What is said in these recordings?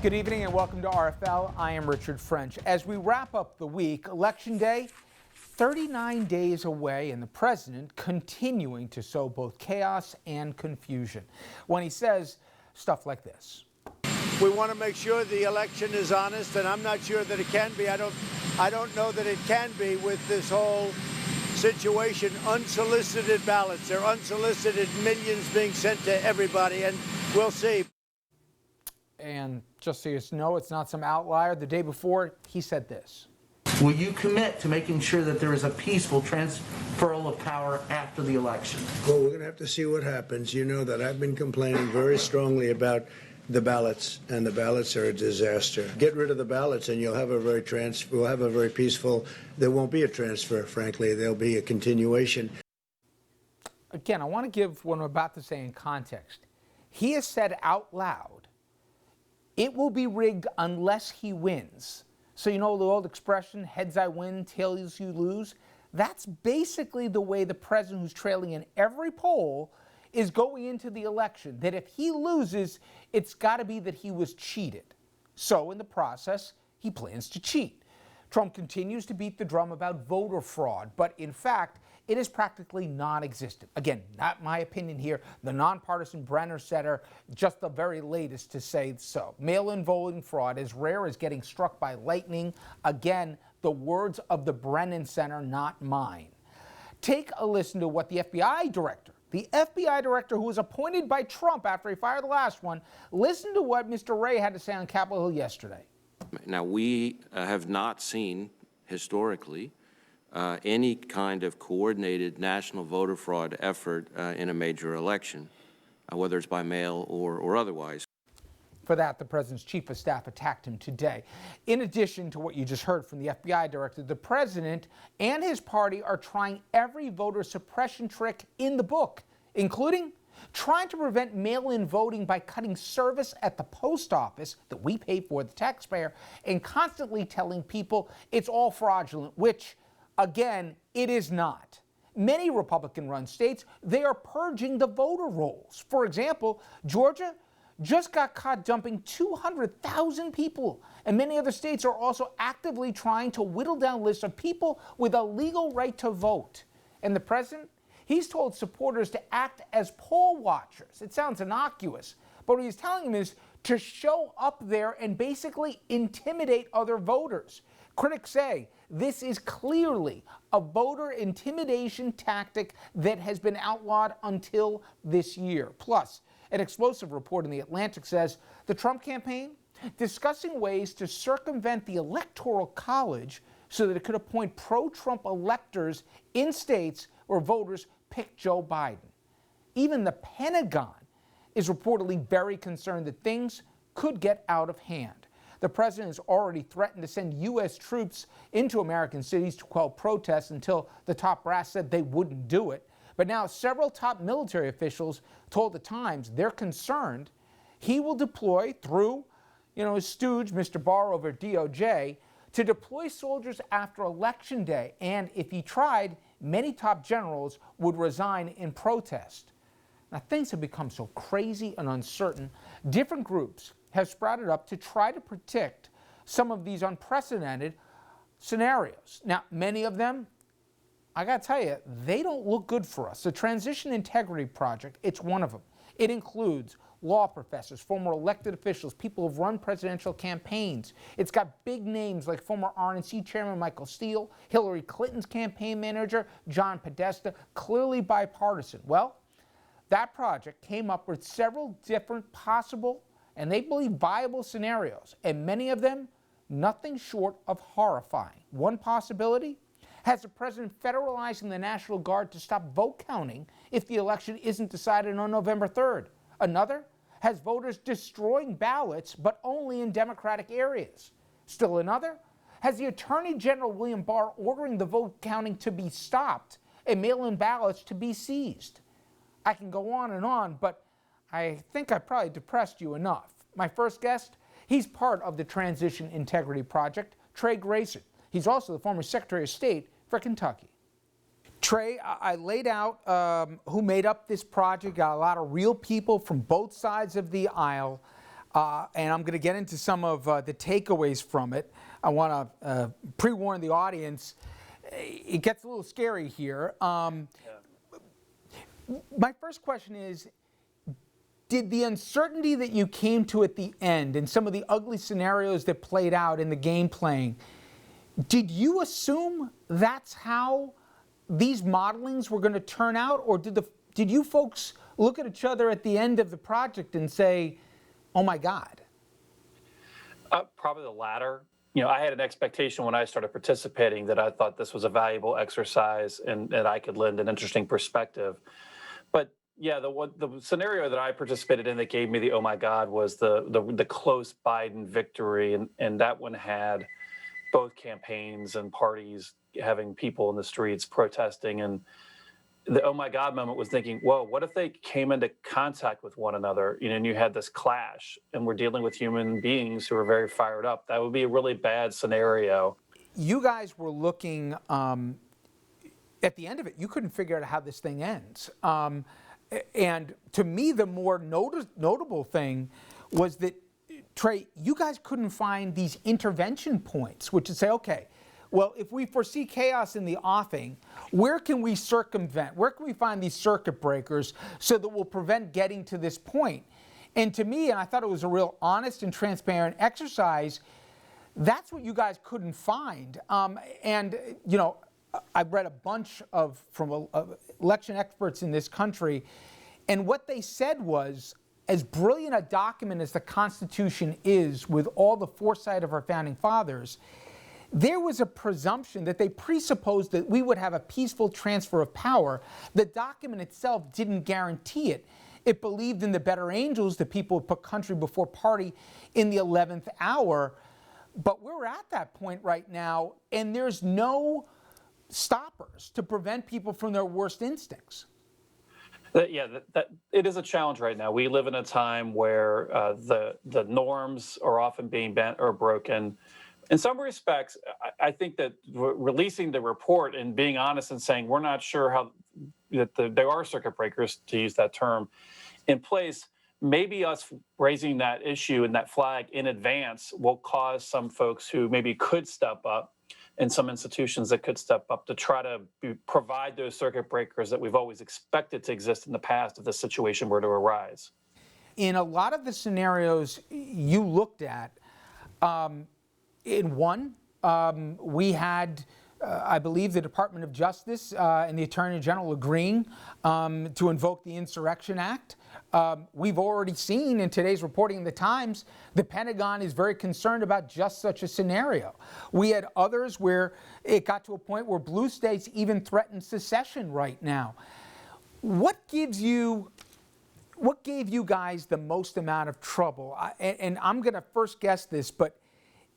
Good evening and welcome to RFL. I am Richard French. As we wrap up the week, Election Day, 39 days away, and the president continuing to sow both chaos and confusion when he says stuff like this. We want to make sure the election is honest, and I'm not sure that it can be. I don't know that it can be with this whole situation. Unsolicited ballots. They're unsolicited, millions being sent to everybody, and we'll see. And just so you know, it's not some outlier. The day before, he said this. Will you commit to making sure that there is a peaceful transferal of power after the election? Well, we're going to have to see what happens. You know that I've been complaining very strongly about the ballots, and the ballots are a disaster. Get rid of the ballots, and you'll have a very peaceful. There won't be a transfer, frankly. There'll be a continuation. Again, I want to give what I'm about to say in context. He has said out loud, it will be rigged unless he wins. So you know the old expression, heads I win, tails you lose? That's basically the way the president, who's trailing in every poll, is going into the election. That if he loses, it's got to be that he was cheated. So in the process, he plans to cheat. Trump continues to beat the drum about voter fraud, but in fact, it is practically non-existent. Again, not my opinion here. The nonpartisan Brenner Center, just the very latest to say so. Mail-in voting fraud, as rare as getting struck by lightning. Again, the words of the Brennan Center, not mine. Take a listen to what the FBI director who was appointed by Trump after he fired the last one, listen to what Mr. Wray had to say on Capitol Hill yesterday. Now, we have not seen historically any kind of coordinated national voter fraud effort in a major election, whether it's by mail or otherwise. For that, the president's chief of staff attacked him today. In addition to what you just heard from the FBI director, the president and his party are trying every voter suppression trick in the book, including trying to prevent mail-in voting by cutting service at the post office that we pay for, the taxpayer, and constantly telling people it's all fraudulent, which, again, it is not. Many Republican-run states, they are purging the voter rolls. For example, Georgia just got caught dumping 200,000 people, and many other states are also actively trying to whittle down lists of people with a legal right to vote. And the president, he's told supporters to act as poll watchers. It sounds innocuous, but what he's telling them is to show up there and basically intimidate other voters. Critics say this is clearly a voter intimidation tactic that has been outlawed until this year. Plus, an explosive report in The Atlantic says the Trump campaign discussing ways to circumvent the Electoral College so that it could appoint pro-Trump electors in states where voters pick Joe Biden. Even the Pentagon is reportedly very concerned that things could get out of hand. The president has already threatened to send U.S. troops into American cities to quell protests until the top brass said they wouldn't do it. But now several top military officials told the Times they're concerned he will deploy through, his stooge, Mr. Barr over DOJ, to deploy soldiers after Election Day. And if he tried, many top generals would resign in protest. Now, things have become so crazy and uncertain. Different groups have sprouted up to try to predict some of these unprecedented scenarios. Now, many of them, I got to tell you, they don't look good for us. The Transition Integrity Project, it's one of them. It includes law professors, former elected officials, people who've run presidential campaigns. It's got big names like former RNC chairman Michael Steele, Hillary Clinton's campaign manager, John Podesta, clearly bipartisan. Well, that project came up with several different possible and they believe viable scenarios, and many of them nothing short of horrifying. One possibility has the president federalizing the National Guard to stop vote counting if the election isn't decided on November 3rd. Another has voters destroying ballots, but only in Democratic areas. Still another has the Attorney General William Barr ordering the vote counting to be stopped and mail-in ballots to be seized. I can go on, but I think I probably depressed you enough. My first guest, he's part of the Transition Integrity Project, Trey Grayson. He's also the former Secretary of State for Kentucky. Trey, I laid out who made up this project, got a lot of real people from both sides of the aisle. and I'm going to get into some of the takeaways from it. I want to pre-warn the audience. It gets a little scary here. My first question is, did the uncertainty that you came to at the end and some of the ugly scenarios that played out in the game playing, did you assume that's how these modelings were going to turn out, or did you folks look at each other at the end of the project and say, oh my God? Probably the latter. I had an expectation when I started participating that I thought this was a valuable exercise and that I could lend an interesting perspective. But yeah, the scenario that I participated in that gave me the oh my God was the close Biden victory, and that one had both campaigns and parties having people in the streets protesting, and the oh my God moment was thinking, whoa, what if they came into contact with one another, and you had this clash, and we're dealing with human beings who are very fired up? That would be a really bad scenario. You guys were looking, at the end of it, you couldn't figure out how this thing ends. And to me, the more notable thing was that, Trey, you guys couldn't find these intervention points, which is say, okay, well, if we foresee chaos in the offing, where can we circumvent? Where can we find these circuit breakers so that we'll prevent getting to this point? And to me, and I thought it was a real honest and transparent exercise, that's what you guys couldn't find. I've read a bunch from election experts in this country, and what they said was, as brilliant a document as the Constitution is, with all the foresight of our founding fathers, there was a presumption that they presupposed that we would have a peaceful transfer of power. The document itself didn't guarantee it. It believed in the better angels, that people would put country before party in the 11th hour. But we're at that point right now, and there's no stoppers to prevent people from their worst instincts. That it is a challenge right now. We live in a time where the norms are often being bent or broken. In some respects, I think that releasing the report and being honest and saying we're not sure how that there are circuit breakers, to use that term, in place, maybe us raising that issue and that flag in advance will cause some folks who maybe could step up, and some institutions that could step up to try to provide those circuit breakers that we've always expected to exist in the past if the situation were to arise. In a lot of the scenarios you looked at, in one, we had, I believe, the Department of Justice and the Attorney General agreeing to invoke the Insurrection Act. We've already seen in today's reporting in the Times, the Pentagon is very concerned about just such a scenario. We had others where it got to a point where blue states even threaten secession right now. What gave you guys the most amount of trouble? And I'm going to first guess this, but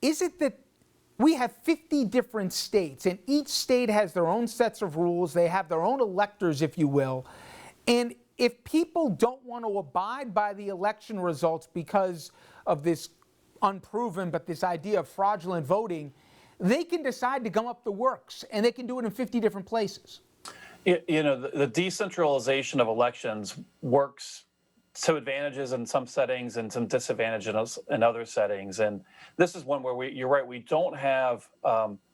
is it that we have 50 different states, and each state has their own sets of rules, they have their own electors, if you will, and if people don't want to abide by the election results because of this unproven, but this idea of fraudulent voting, they can decide to gum up the works, and they can do it in 50 different places. The decentralization of elections works to advantages in some settings and some disadvantages in other settings. And this is one where you're right, we don't have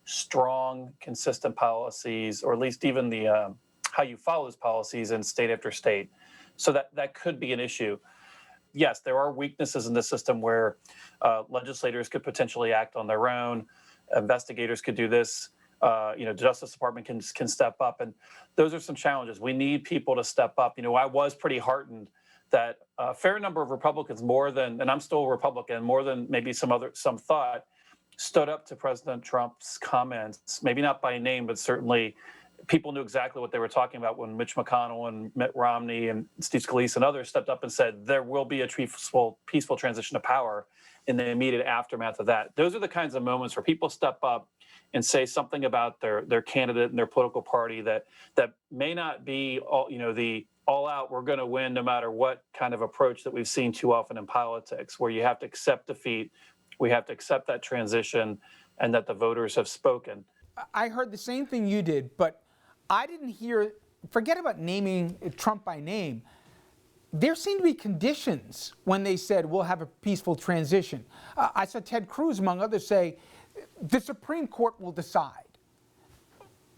strong, consistent policies, or at least even the how you follow those policies in state after state. So that could be an issue. Yes, there are weaknesses in the system where legislators could potentially act on their own, investigators could do this, Justice Department can step up, and those are some challenges. We need people to step up. I was pretty heartened that a fair number of Republicans, more than, and I'm still a Republican, more than maybe some thought, stood up to President Trump's comments, maybe not by name, but certainly people knew exactly what they were talking about when Mitch McConnell and Mitt Romney and Steve Scalise and others stepped up and said there will be a peaceful transition of power in the immediate aftermath of that. Those are the kinds of moments where people step up and say something about their candidate and their political party that may not be the all out, we're going to win no matter what kind of approach that we've seen too often in politics, where you have to accept defeat, we have to accept that transition, and that the voters have spoken. I heard the same thing you did, but I didn't hear, forget about naming Trump by name. there seemed to be conditions when they said we'll have a peaceful transition. I saw Ted Cruz, among others, say the Supreme Court will decide.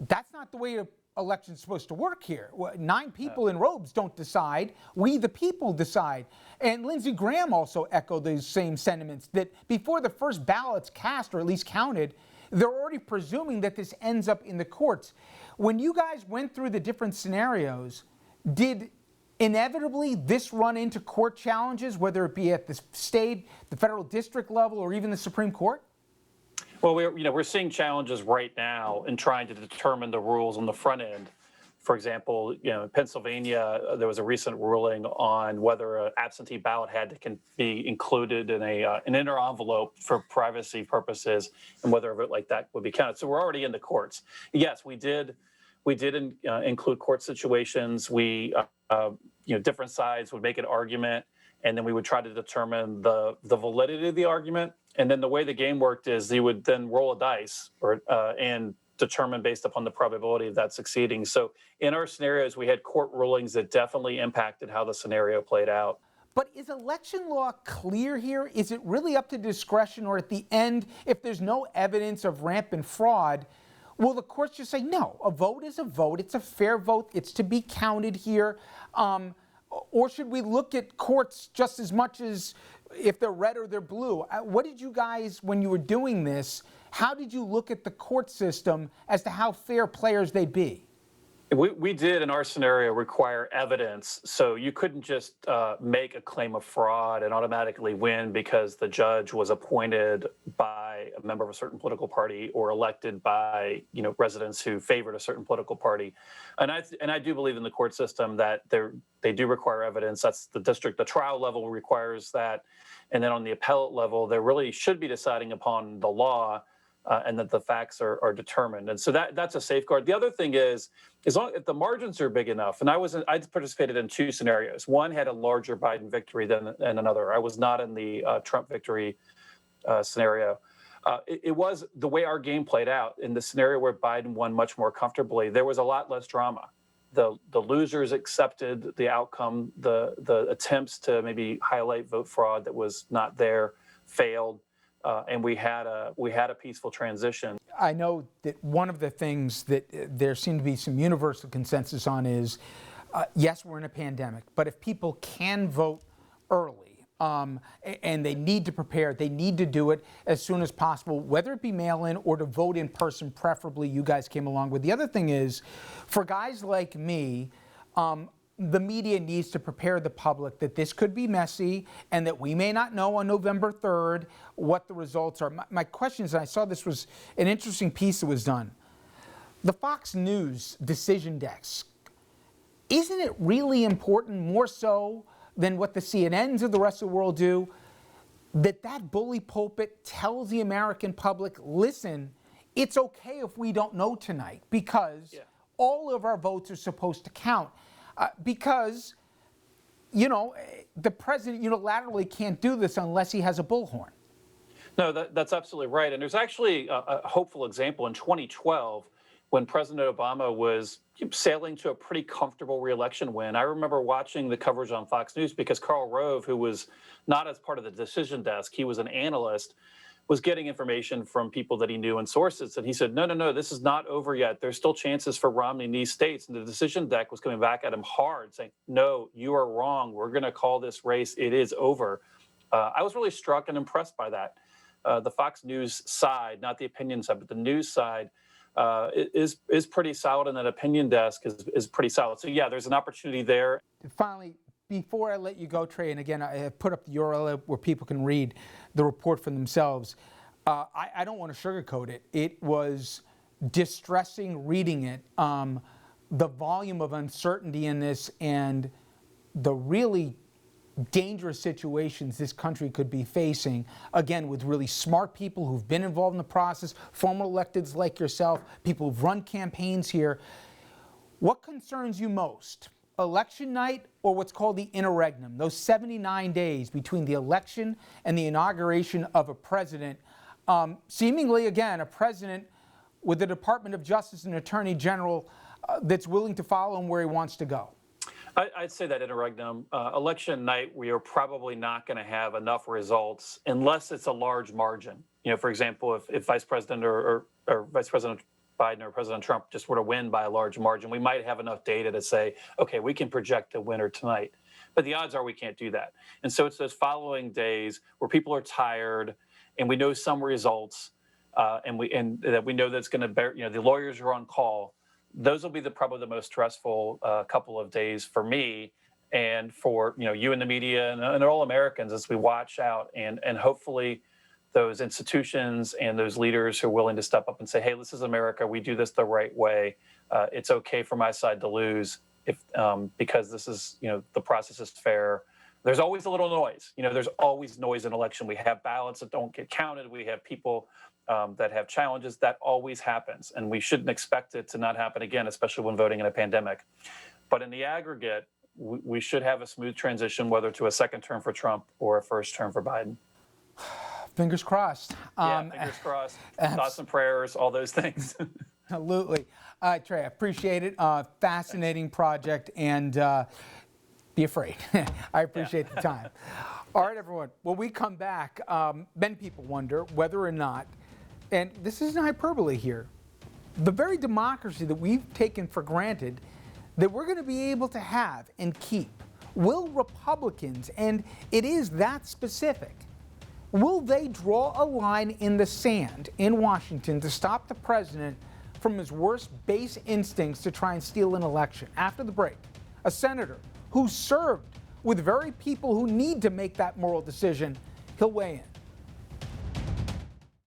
That's not the way an election's supposed to work here. 9 people in robes don't decide. We, the people, decide. And Lindsey Graham also echoed those same sentiments, that before the first ballot's cast, or at least counted, they're already presuming that this ends up in the courts. When you guys went through the different scenarios, did inevitably this run into court challenges, whether it be at the state, the federal district level, or even the Supreme Court? Well, we're seeing challenges right now in trying to determine the rules on the front end. For example, in Pennsylvania, there was a recent ruling on whether an absentee ballot had to be included in an inner envelope for privacy purposes, and whether a vote like that would be counted. So we're already in the courts. Yes, we did include court situations. We, different sides would make an argument, and then we would try to determine the validity of the argument. And then the way the game worked is you would then roll a dice and determine based upon the probability of that succeeding. So in our scenarios, we had court rulings that definitely impacted how the scenario played out. But is election law clear here? Is it really up to discretion, or at the end, if there's no evidence of rampant fraud, will the courts just say, no, a vote is a vote, it's a fair vote, it's to be counted here? Or should we look at courts just as much as if they're red or they're blue? What did you guys, when you were doing this, how did you look at the court system as to how fair players they'd be? We did, in our scenario, require evidence. So you couldn't just make a claim of fraud and automatically win because the judge was appointed by a member of a certain political party or elected by residents who favored a certain political party. And I do believe in the court system that they do require evidence. That's the trial level requires that. And then on the appellate level, they really should be deciding upon the law. And that the facts are determined. And so that's a safeguard. The other thing is if the margins are big enough, and I participated in 2 scenarios. One had a larger Biden victory than another. I was not in the Trump victory scenario. It was the way our game played out. In the scenario where Biden won much more comfortably, there was a lot less drama. The losers accepted the outcome. The attempts to maybe highlight vote fraud that was not there failed. And we had a peaceful transition. I know that one of the things that there seemed to be some universal consensus on is, yes, we're in a pandemic, but if people can vote early and they need to prepare, they need to do it as soon as possible, whether it be mail-in or to vote in person, preferably. You guys came along with. The other thing is, for guys like me, the media needs to prepare the public that this could be messy and that we may not know on November 3rd what the results are. My question is, and I saw this was an interesting piece that was done, the Fox News decision desk, isn't it really important, more so than what the CNNs of the rest of the world do, that bully pulpit tells the American public, listen, it's okay if we don't know tonight because all of our votes are supposed to count. Because, the president unilaterally can't do this unless he has a bullhorn. No, that's absolutely right. And there's actually a hopeful example in 2012 when President Obama was sailing to a pretty comfortable re-election win. I remember watching the coverage on Fox News because Karl Rove, who was not as part of the decision desk, he was an analyst, was getting information from people that he knew and sources. And he said, no, this is not over yet. There's still chances for Romney in these states. And the decision deck was coming back at him hard, saying, no, you are wrong. We're going to call this race. It is over. I was really struck and impressed by that. The Fox News side, not the opinion side, but the news side is pretty solid, and that opinion desk is pretty solid. So, yeah, there's an opportunity there. Finally, before I let you go, Trey, and again, I have put up the URL where people can read the report for themselves. I don't want to sugarcoat it. It was distressing reading it. The volume of uncertainty in this and the really dangerous situations this country could be facing, again, with really smart people who've been involved in the process, former electeds like yourself, people who've run campaigns here. What concerns you most? Election night or what's called the interregnum, those 79 days between the election and the inauguration of a president, seemingly, again, a president with the Department of Justice and Attorney General that's willing to follow him where he wants to go? I'd say that interregnum, election night, we are probably not going to have enough results unless it's a large margin. For example, if Vice President or Vice President Biden or President Trump just were to win by a large margin, we might have enough data to say, okay, we can project a winner tonight. But the odds are we can't do that. And so it's those following days where people are tired and we know some results and that we know that's going to bear, the lawyers are on call. Those will be probably the most stressful couple of days for me and for you and the media and all Americans as we watch out and hopefully those institutions and those leaders who are willing to step up and say, hey, this is America. We do this the right way. It's okay for my side to lose because this is, the process is fair. There's always a little noise. There's always noise in election. We have ballots that don't get counted. We have people that have challenges. That always happens. And we shouldn't expect it to not happen again, especially when voting in a pandemic. But in the aggregate, we should have a smooth transition, whether to a second term for Trump or a first term for Biden. Fingers crossed. Fingers crossed. Thoughts and prayers, all those things. Absolutely. Trey, I appreciate it. Fascinating project, and be afraid. I appreciate the time. All right, everyone. When we come back, many people wonder whether or not, and this isn't hyperbole here, the very democracy that we've taken for granted that we're going to be able to have and keep, will Republicans, and it is that specific, will they draw a line in the sand in Washington to stop the president from his worst base instincts to try and steal an election? After the break, a senator who served with very people who need to make that moral decision, he'll weigh in.